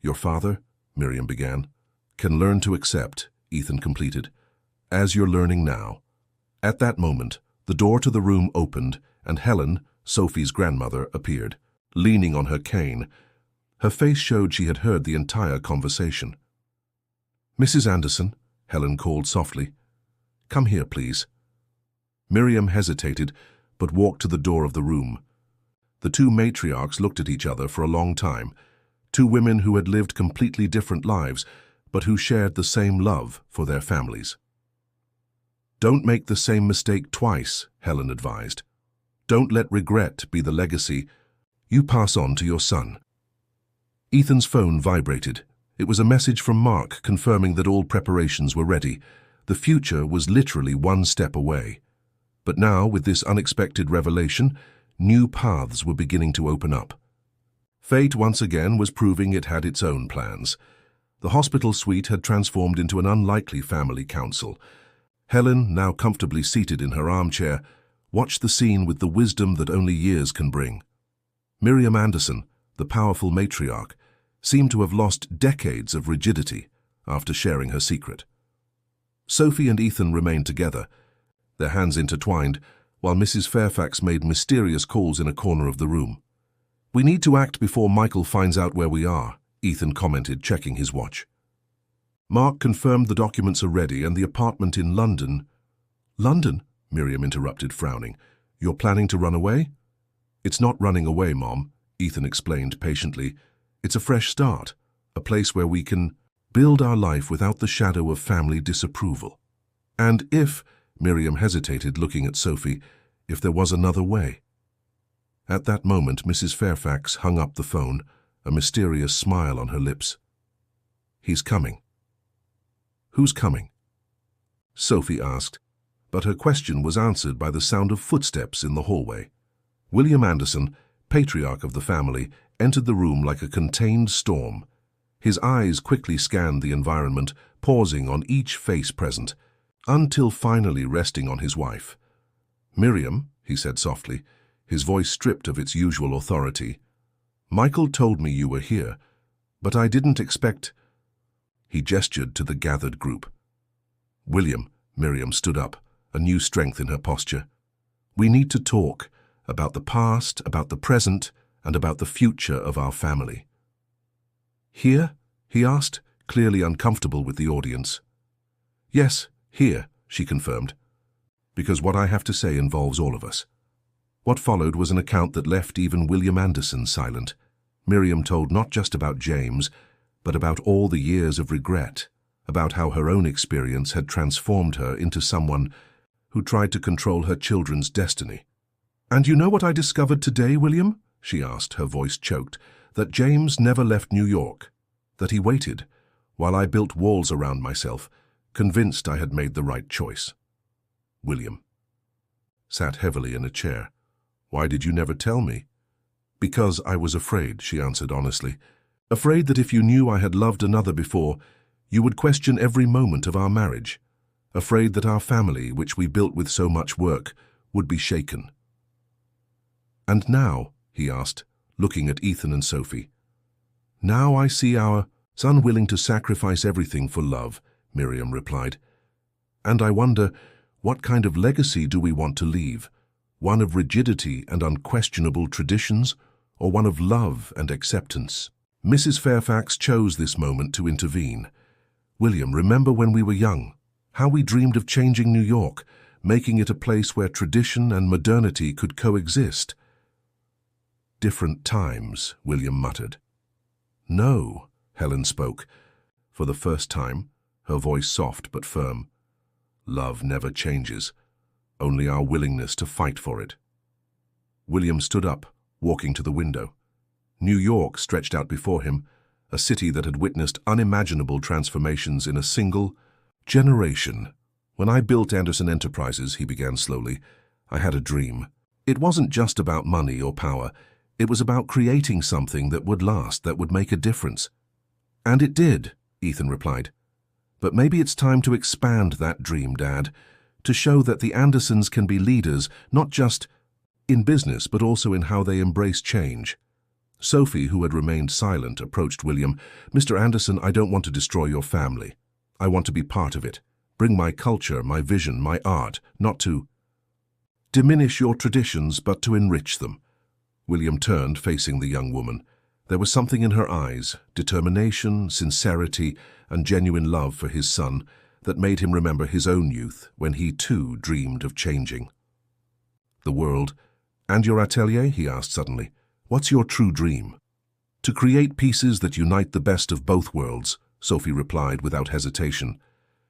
"Your father," Miriam began. "Can learn to accept," Ethan completed, "as you're learning now." At that moment, the door to the room opened, and Helen, Sophie's grandmother, appeared, leaning on her cane. Her face showed she had heard the entire conversation. "Mrs. Anderson," Helen called softly. "Come here, please." Miriam hesitated, but walked to the door of the room. The two matriarchs looked at each other for a long time, two women who had lived completely different lives, but who shared the same love for their families. "Don't make the same mistake twice," Helen advised. "Don't let regret be the legacy you pass on to your son." Ethan's phone vibrated. It was a message from Mark confirming that all preparations were ready. The future was literally one step away. But now, with this unexpected revelation, new paths were beginning to open up. Fate once again was proving it had its own plans. The hospital suite had transformed into an unlikely family council. Helen, now comfortably seated in her armchair, watched the scene with the wisdom that only years can bring. Miriam Anderson, the powerful matriarch, seemed to have lost decades of rigidity after sharing her secret. Sophie and Ethan remained together, their hands intertwined, while Mrs. Fairfax made mysterious calls in a corner of the room. "We need to act before Michael finds out where we are," Ethan commented, checking his watch. Mark confirmed the documents are ready and the apartment in London. "London?" Miriam interrupted, frowning. "You're planning to run away?" "It's not running away, Mom," Ethan explained patiently. "It's a fresh start, a place where we can build our life without the shadow of family disapproval. And if," Miriam hesitated, looking at Sophie, "if there was another way." At that moment, Mrs. Fairfax hung up the phone, a mysterious smile on her lips. "He's coming." "Who's coming?" Sophie asked, but her question was answered by the sound of footsteps in the hallway. William Anderson, patriarch of the family, entered the room like a contained storm. His eyes quickly scanned the environment, pausing on each face present, until finally resting on his wife. "Miriam," he said softly, his voice stripped of its usual authority, "Michael told me you were here, but I didn't expect—" He gestured to the gathered group. "William," Miriam stood up, a new strength in her posture. "We need to talk about the past, about the present, and about the future of our family." "Here?" he asked, clearly uncomfortable with the audience. "Yes, here," she confirmed, "because what I have to say involves all of us." What followed was an account that left even William Anderson silent. Miriam told not just about James, but about all the years of regret, about how her own experience had transformed her into someone who tried to control her children's destiny. "And you know what I discovered today, William?" she asked, her voice choked. "That James never left New York. That he waited, while I built walls around myself, convinced I had made the right choice." William sat heavily in a chair. "Why did you never tell me?" "Because I was afraid," she answered honestly. "Afraid that if you knew I had loved another before, you would question every moment of our marriage. Afraid that our family, which we built with so much work, would be shaken." "And now," he asked, looking at Ethan and Sophie. "Now I see our son willing to sacrifice everything for love," Miriam replied. "And I wonder, what kind of legacy do we want to leave? One of rigidity and unquestionable traditions, or one of love and acceptance?" Mrs. Fairfax chose this moment to intervene. "William, remember when we were young, how we dreamed of changing New York, making it a place where tradition and modernity could coexist." "Different times," William muttered. "No," Helen spoke, for the first time, her voice soft but firm. "Love never changes, only our willingness to fight for it." William stood up, walking to the window. New York stretched out before him, a city that had witnessed unimaginable transformations in a single generation. "When I built Anderson Enterprises," he began slowly, "I had a dream. It wasn't just about money or power. It was about creating something that would last, that would make a difference." "And it did," Ethan replied. "But maybe it's time to expand that dream, Dad, to show that the Andersons can be leaders, not just in business, but also in how they embrace change." Sophie, who had remained silent, approached William. "Mr. Anderson, I don't want to destroy your family. I want to be part of it. Bring my culture, my vision, my art, not to diminish your traditions, but to enrich them." William turned, facing the young woman. There was something in her eyes, determination, sincerity, and genuine love for his son, that made him remember his own youth, when he too dreamed of changing the world. "And your atelier?" he asked suddenly. "What's your true dream?" "To create pieces that unite the best of both worlds," Sophie replied without hesitation.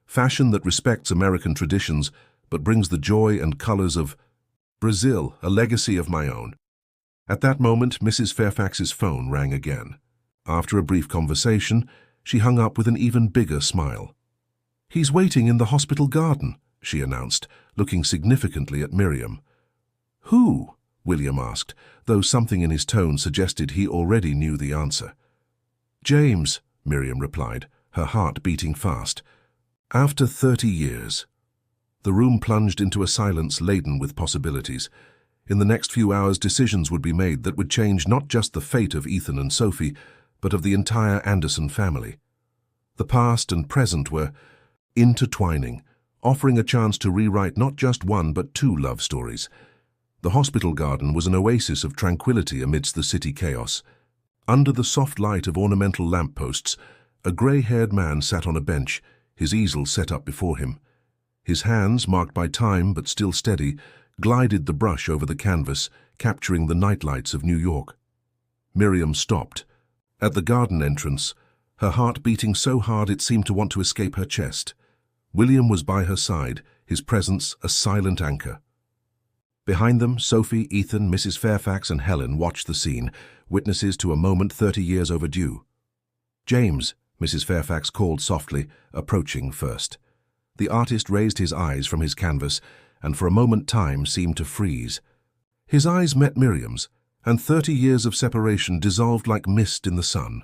"Fashion that respects American traditions, but brings the joy and colors of Brazil, a legacy of my own." At that moment, Mrs. Fairfax's phone rang again. After a brief conversation, she hung up with an even bigger smile. "He's waiting in the hospital garden," she announced, looking significantly at Miriam. "Who?" William asked, though something in his tone suggested he already knew the answer. "James," Miriam replied, her heart beating fast. "After 30 years." The room plunged into a silence laden with possibilities. In the next few hours, decisions would be made that would change not just the fate of Ethan and Sophie, but of the entire Anderson family. The past and present were intertwining, offering a chance to rewrite not just one but two love stories. The hospital garden was an oasis of tranquility amidst the city chaos. Under the soft light of ornamental lampposts, a grey-haired man sat on a bench, his easel set up before him. His hands, marked by time but still steady, glided the brush over the canvas, capturing the nightlights of New York. Miriam stopped. At the garden entrance, her heart beating so hard it seemed to want to escape her chest. William was by her side, his presence a silent anchor. Behind them, Sophie, Ethan, Mrs. Fairfax, and Helen watched the scene, witnesses to a moment 30 years overdue. "James," Mrs. Fairfax called softly, approaching first. The artist raised his eyes from his canvas, and for a moment time seemed to freeze. His eyes met Miriam's, and 30 years of separation dissolved like mist in the sun.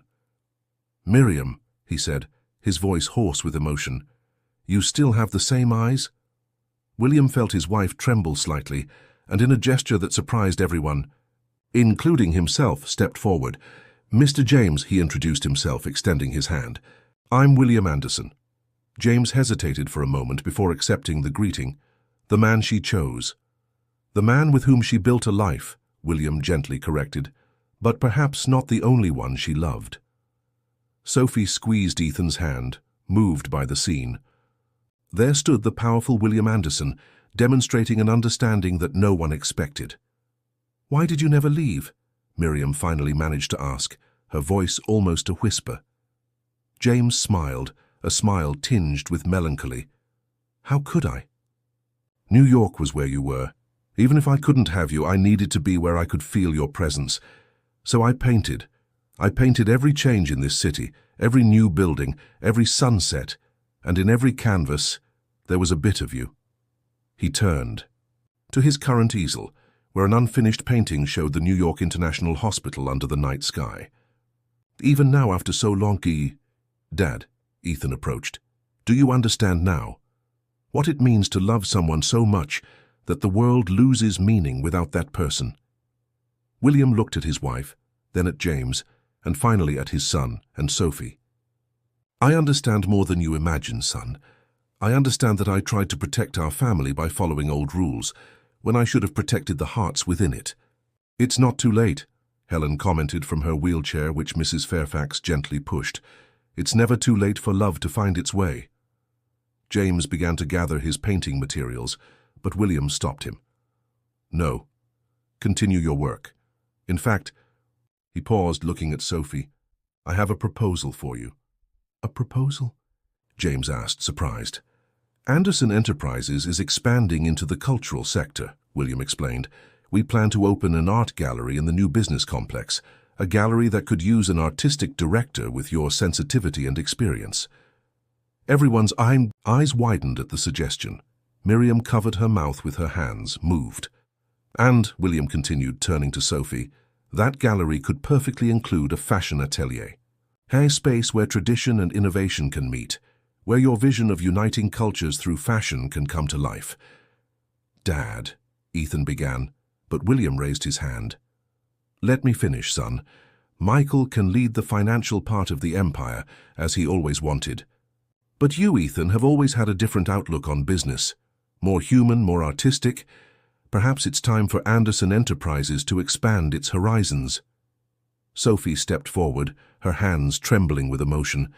"Miriam," he said, his voice hoarse with emotion, "you still have the same eyes?" William felt his wife tremble slightly, and in a gesture that surprised everyone, including himself, stepped forward. "Mr. James," he introduced himself, extending his hand. "I'm William Anderson." James hesitated for a moment before accepting the greeting. The man she chose. The man with whom she built a life, William gently corrected, but perhaps not the only one she loved. Sophie squeezed Ethan's hand, moved by the scene. There stood the powerful William Anderson, demonstrating an understanding that no one expected. "Why did you never leave?" Miriam finally managed to ask, her voice almost a whisper. James smiled, a smile tinged with melancholy. "How could I? New York was where you were. Even if I couldn't have you, I needed to be where I could feel your presence. So I painted. I painted every change in this city, every new building, every sunset, and in every canvas, there was a bit of you." He turned to his current easel, where an unfinished painting showed the New York International Hospital under the night sky. "Even now, after so long, Dad," Ethan approached, "do you understand now what it means to love someone so much that the world loses meaning without that person?" William looked at his wife, then at James, and finally at his son and Sophie. "I understand more than you imagine, son. I understand that I tried to protect our family by following old rules, when I should have protected the hearts within it." "It's not too late," Helen commented from her wheelchair, which Mrs. Fairfax gently pushed. "It's never too late for love to find its way." James began to gather his painting materials, but William stopped him. "No. Continue your work. In fact," he paused, looking at Sophie, "I have a proposal for you." "A proposal?" James asked, surprised. "Anderson Enterprises is expanding into the cultural sector," William explained. "We plan to open an art gallery in the new business complex, a gallery that could use an artistic director with your sensitivity and experience." Everyone's eyes widened at the suggestion. Miriam covered her mouth with her hands, moved. "And," William continued, turning to Sophie, "that gallery could perfectly include a fashion atelier. A space where tradition and innovation can meet, where your vision of uniting cultures through fashion can come to life." "Dad," Ethan began, but William raised his hand. "Let me finish, son. Michael can lead the financial part of the empire, as he always wanted. But you, Ethan, have always had a different outlook on business. More human, more artistic. Perhaps it's time for Anderson Enterprises to expand its horizons." Sophie stepped forward, her hands trembling with emotion.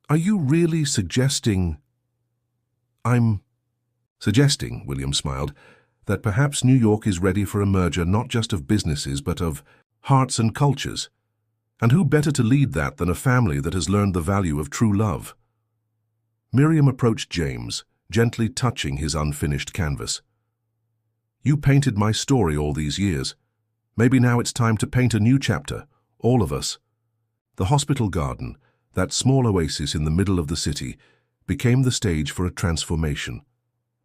"Are you really suggesting—" "I'm suggesting," William smiled, "that perhaps New York is ready for a merger not just of businesses but of hearts and cultures. And who better to lead that than a family that has learned the value of true love?" Miriam approached James, gently touching his unfinished canvas. "You painted my story all these years. Maybe now it's time to paint a new chapter, all of us." The hospital garden, that small oasis in the middle of the city, became the stage for a transformation.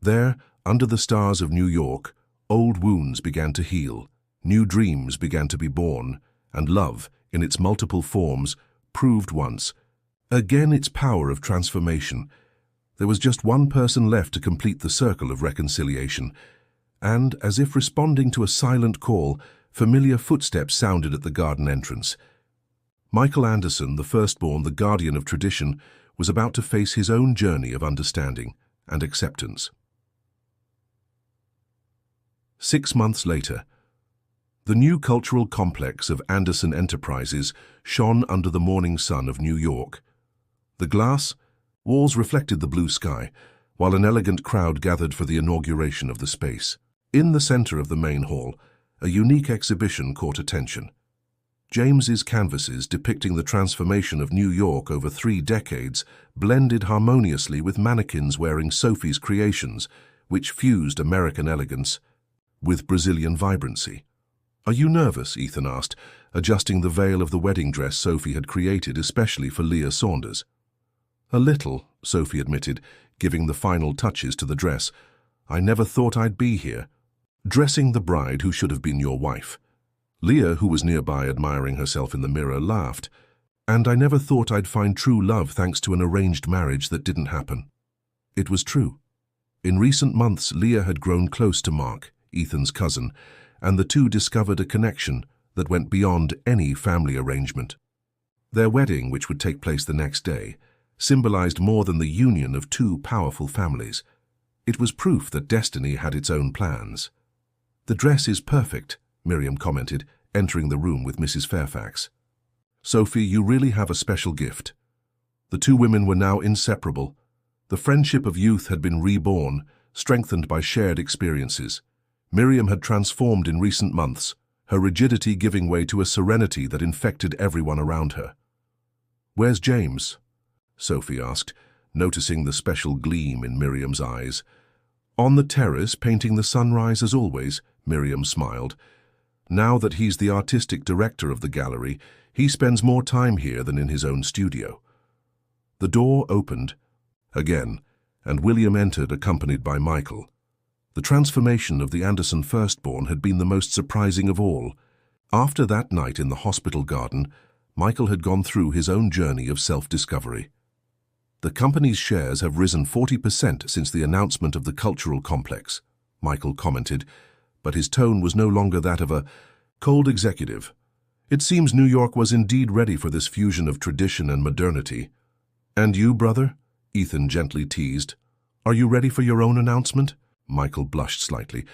There, under the stars of New York, old wounds began to heal, new dreams began to be born, and love, in its multiple forms, proved once again its power of transformation. There was just one person left to complete the circle of reconciliation, and, as if responding to a silent call, familiar footsteps sounded at the garden entrance. Michael Anderson, the firstborn, the guardian of tradition, was about to face his own journey of understanding and acceptance. 6 months later, the new cultural complex of Anderson Enterprises shone under the morning sun of New York. The glass walls reflected the blue sky, while an elegant crowd gathered for the inauguration of the space. In the center of the main hall, a unique exhibition caught attention. James's canvases depicting the transformation of New York over 3 decades blended harmoniously with mannequins wearing Sophie's creations, which fused American elegance with Brazilian vibrancy. "Are you nervous?" Ethan asked, adjusting the veil of the wedding dress Sophie had created especially for Leah Saunders. "A little," Sophie admitted, giving the final touches to the dress. "I never thought I'd be here, dressing the bride who should have been your wife." Leah, who was nearby admiring herself in the mirror, laughed. "And I never thought I'd find true love thanks to an arranged marriage that didn't happen." It was true. In recent months, Leah had grown close to Mark, Ethan's cousin, and the two discovered a connection that went beyond any family arrangement. Their wedding, which would take place the next day, symbolized more than the union of two powerful families. It was proof that destiny had its own plans. "The dress is perfect," Miriam commented, entering the room with Mrs. Fairfax. "Sophie, you really have a special gift." The two women were now inseparable. The friendship of youth had been reborn, strengthened by shared experiences. Miriam had transformed in recent months, her rigidity giving way to a serenity that infected everyone around her. "Where's James?" Sophie asked, noticing the special gleam in Miriam's eyes. "On the terrace, painting the sunrise as always," Miriam smiled. "Now that he's the artistic director of the gallery, he spends more time here than in his own studio." The door opened again, and William entered accompanied by Michael. The transformation of the Anderson firstborn had been the most surprising of all. After that night in the hospital garden, Michael had gone through his own journey of self-discovery. "The company's shares have risen 40% since the announcement of the cultural complex," Michael commented, but his tone was no longer that of a cold executive. "It seems New York was indeed ready for this fusion of tradition and modernity." "And you, brother?" Ethan gently teased. "Are you ready for your own announcement?" Michael blushed slightly,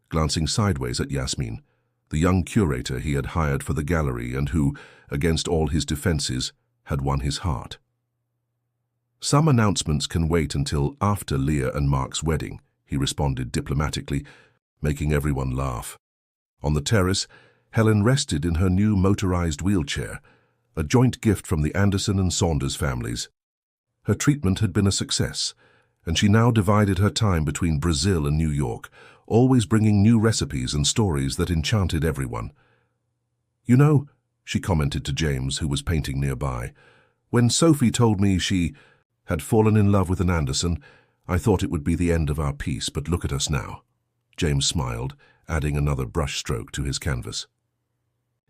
glancing sideways at Yasmin, the young curator he had hired for the gallery and who, against all his defenses, had won his heart. "Some announcements can wait until after Leah and Mark's wedding," he responded diplomatically, making everyone laugh. On the terrace, Helen rested in her new motorized wheelchair, a joint gift from the Anderson and Saunders families. Her treatment had been a success, and she now divided her time between Brazil and New York, always bringing new recipes and stories that enchanted everyone. "You know," she commented to James, who was painting nearby, "when Sophie told me she had fallen in love with an Anderson, I thought it would be the end of our piece, but look at us now." James smiled, adding another brushstroke to his canvas.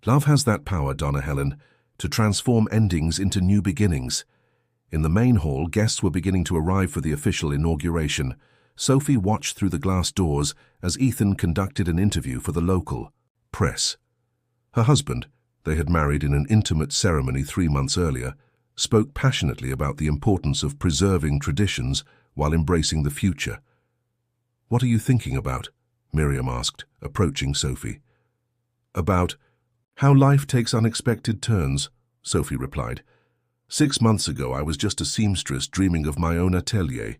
"Love has that power, Donna Helen, to transform endings into new beginnings." In the main hall, guests were beginning to arrive for the official inauguration. Sophie watched through the glass doors as Ethan conducted an interview for the local press. Her husband, they had married in an intimate ceremony 3 months earlier, spoke passionately about the importance of preserving traditions while embracing the future. "What are you thinking about?" Miriam asked, approaching Sophie. "About how life takes unexpected turns," Sophie replied. "6 months ago I was just a seamstress dreaming of my own atelier.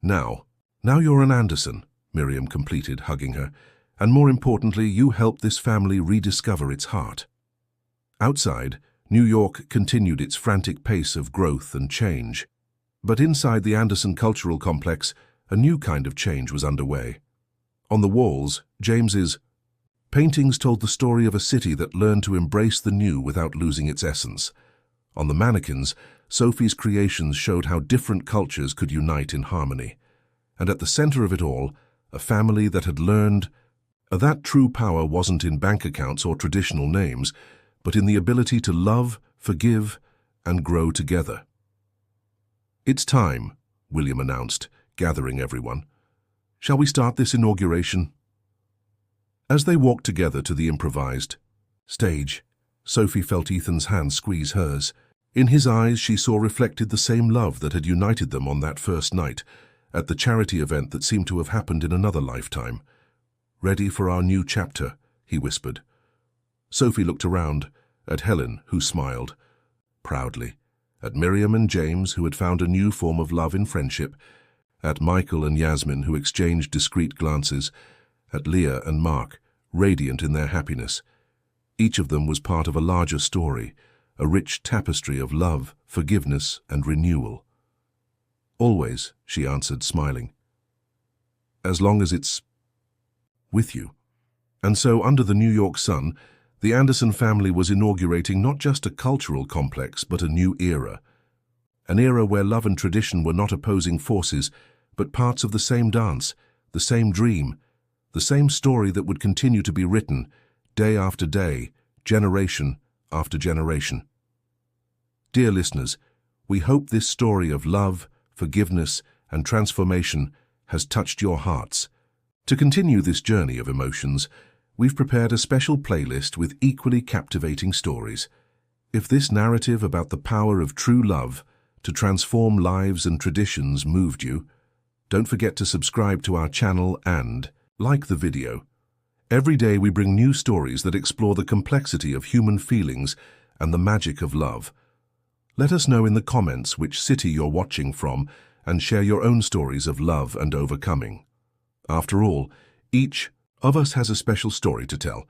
Now you're an Anderson," Miriam completed, hugging her, "and more importantly, you helped this family rediscover its heart." Outside, New York continued its frantic pace of growth and change. But inside the Anderson Cultural Complex, a new kind of change was underway. On the walls, James's paintings told the story of a city that learned to embrace the new without losing its essence. On the mannequins, Sophie's creations showed how different cultures could unite in harmony. And at the center of it all, a family that had learned that true power wasn't in bank accounts or traditional names, but in the ability to love, forgive, and grow together. "It's time," William announced, gathering everyone. "Shall we start this inauguration?" As they walked together to the improvised stage, Sophie felt Ethan's hand squeeze hers. In his eyes, she saw reflected the same love that had united them on that first night, at the charity event that seemed to have happened in another lifetime. "Ready for our new chapter," he whispered. Sophie looked around, at Helen, who smiled proudly, at Miriam and James, who had found a new form of love in friendship, at Michael and Yasmin, who exchanged discreet glances, at Leah and Mark, radiant in their happiness. Each of them was part of a larger story, a rich tapestry of love, forgiveness, and renewal. "Always," she answered, smiling. "As long as it's with you." And so, under the New York sun, the Anderson family was inaugurating not just a cultural complex, but a new era. An era where love and tradition were not opposing forces, but parts of the same dance, the same dream, the same story that would continue to be written, day after day, generation after generation. Dear listeners, we hope this story of love, forgiveness, and transformation has touched your hearts. To continue this journey of emotions, we've prepared a special playlist with equally captivating stories. If this narrative about the power of true love to transform lives and traditions moved you, don't forget to subscribe to our channel and like the video. Every day we bring new stories that explore the complexity of human feelings and the magic of love. Let us know in the comments which city you're watching from and share your own stories of love and overcoming. After all, each of us has a special story to tell,